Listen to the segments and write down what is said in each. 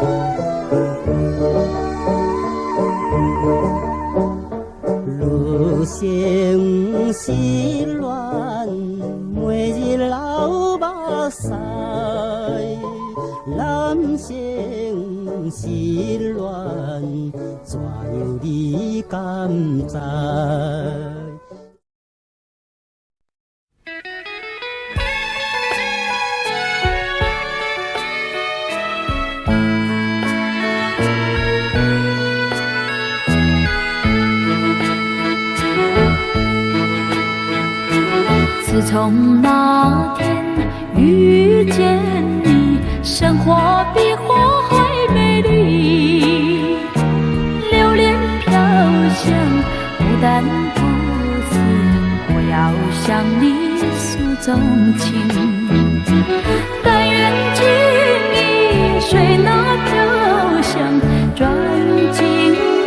女性失恋，每日流目屎；男性失恋，怎样你敢知？自从那天遇见你，生活比花还美丽。流连飘香，不但不死，我要向你诉衷情。但愿情意随那飘香，钻进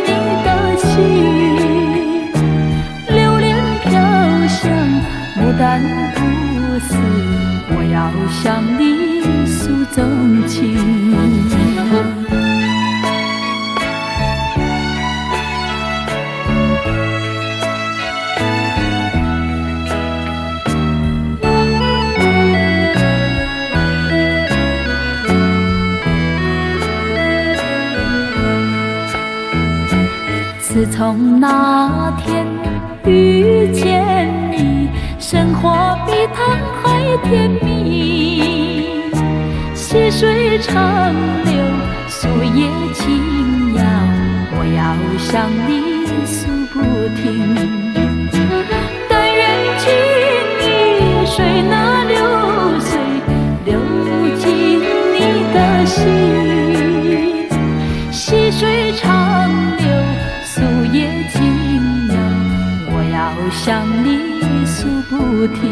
你的心。流连飘香，不但不死，我要向你诉衷情。自从那天遇见你，生活比糖还甜蜜。细水长流，树叶轻摇，我要向你诉不停。但愿情意随那流水流进你的心。细水长流，树叶轻摇，我要向你诉不停。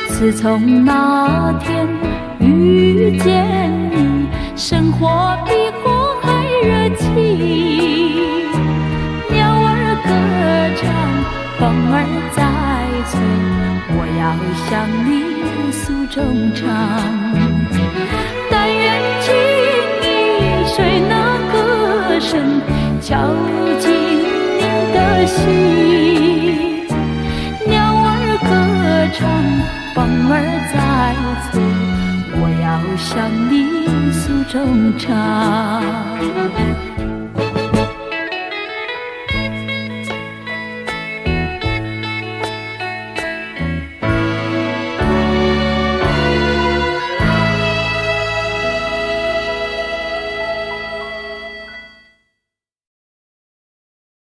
自从那天遇见你，生活比花还热情。鸟儿歌唱，风儿在吹，我要向你诉衷肠。但愿情意随那歌声敲进你的心。鸟儿歌唱，风儿在吹，我要向你诉衷肠。